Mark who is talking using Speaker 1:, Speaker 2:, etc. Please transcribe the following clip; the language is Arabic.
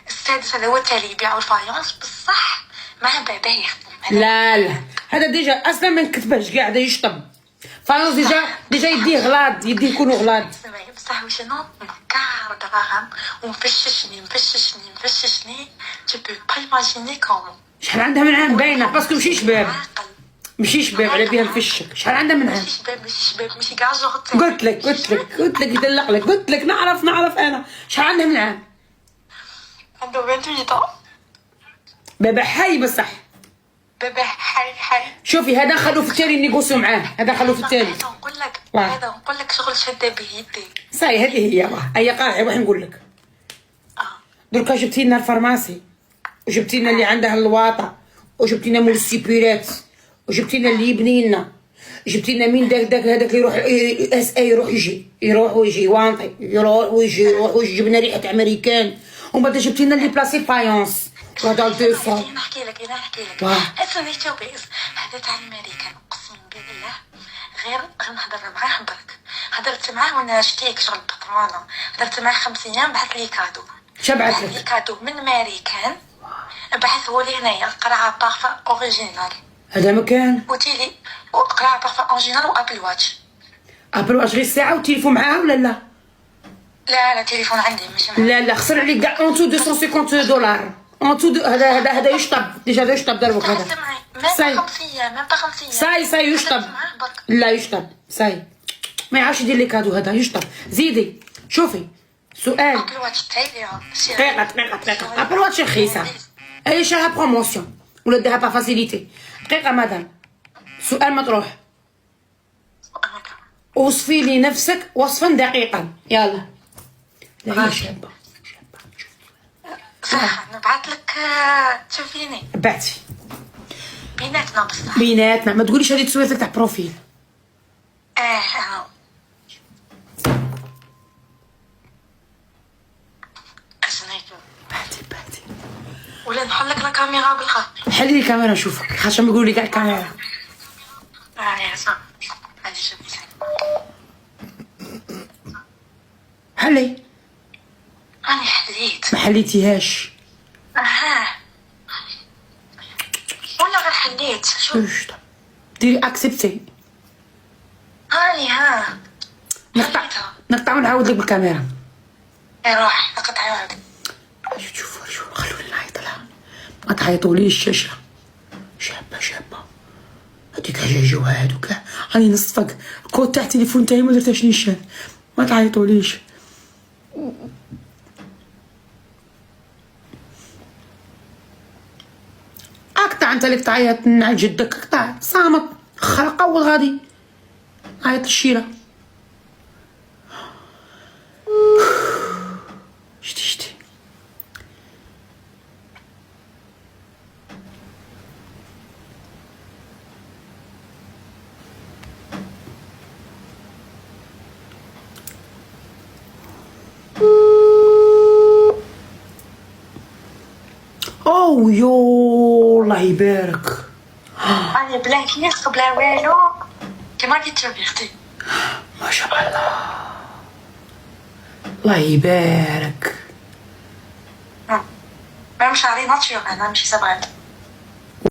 Speaker 1: السادس هذا هو التالي يبيعوا الفايونس بصح مع باباه يخدم.
Speaker 2: لا لا هذا ديجا اصلا ما نكتبهش كاع، هذا يشطب فايونس ديجا يديه غلاض، يديه يكونوا غلاض.
Speaker 1: بصح واش نوض كار دراهم ومفششني tu peux pas imaginer comment.
Speaker 2: شحال عندها من عام باينه باسكو ماشي شباب على بها نفشك. شحال عندها من عام؟
Speaker 1: ماشي شباب ماشي كاع جوغ.
Speaker 2: قلت لك يدلق لك، قلت لك نعرف انا. شحال عندها من عام؟
Speaker 1: عنده 28
Speaker 2: بابا حي بصح.
Speaker 1: بابا حي.
Speaker 2: شوفي هذا خلوه في التالي نيغوسيو معاه، هذا خلوه في التالي.
Speaker 1: هذا نقول لك شغل شاده بيدي.
Speaker 2: صاي هذه هي قاعده. واش نقول لك؟ دركا جبتي لنا الفارماسي وجبتي لنا اللي عندها اللواطه وجبتي لنا مول السيبيرات وجبتي لنا اللي يبني لنا، جبتي لنا مين داك هذاك اللي يروح اس اي يروح ويجي وانطي يروح ويجي جبنا ريحه امريكان، ومن بعد جبتي لنا اللي بلاصي فايونس وهذا 200.
Speaker 1: نحكي لك اسمعي توبيز هذا تاع الامريكان اقسم بالله غير نهضر معاه برك. هضرت معاه وانا شتيك شغل بطرونه، هضرت معاه 5 ايام بعث لي كادو.
Speaker 2: شبعت لك؟
Speaker 1: لي كادو من امريكان، بعث هو لي هنايا قرعه بارفان اوريجينال.
Speaker 2: هذا مكان
Speaker 1: وتيلي وقرعه بارفان اوريجينال وابل واتش.
Speaker 2: ابل واتش غير الساعه وتليفون معاه ولا لا؟
Speaker 1: لا تليفون عندي ماشي معاه.
Speaker 2: لا خسر عليك كاع اونتو $250 اونتو. هذا يشطب ديجا، هذا يشطب دربك. هذا
Speaker 1: ساي 5 ايام ميم با 5 ايام.
Speaker 2: ساي يشطب. لا يشطب ساي ما يعرفش يدير لك هادو. هذا يشطب. زيدي شوفي سؤال.
Speaker 1: ابل واتش تاعي
Speaker 2: دقيقه ابل واتش رخيصه، هي شراها بروموسيون ولا ديرها با فاسيليتي. دقيقه مدام، سؤال مطروح. وصفي لي نفسك وصفا دقيقا يلا. لا هي شابه
Speaker 1: صح. نبعث لك تشوفيني
Speaker 2: بعتي
Speaker 1: بيناتنا بصح.
Speaker 2: بيناتنا ما تقوليش هذه تصويرتك تاع بروفيل. بعتي
Speaker 1: ولا نحل لك الكاميرا بالخط.
Speaker 2: حلي لي الكاميرا نشوفك خاطر ما يقولوا لي كاع الكاميرا.
Speaker 1: يا صاحبي هذه شوفي
Speaker 2: حلي.
Speaker 1: انا حليت.
Speaker 2: ما حليتيهاش.
Speaker 1: ولا غير حليت. شوف
Speaker 2: ديري اكسبتي. نقطع ونعاود لك بالكاميرا.
Speaker 1: روح نقطع يعود.
Speaker 2: شوفوا خلوني نعيط لها. ما تعيطوليش الشاشه. شابه هذيك حاجه جواد وكاع راني نصفق الكود تاع التليفون تاعي ما درتهاش نيشان. ما تعيطوليش. اقطع انت لك تعيط مع جدك. اقطع صامت خرقه والغادي عيط الشيره. شتي او يو الله يبارك.
Speaker 1: انا بلا كيس بلا والو كيما قلت بيختي.
Speaker 2: ما شاء الله الله يبارك.
Speaker 1: ما مش عارفه ناتشور انا مش سبعه.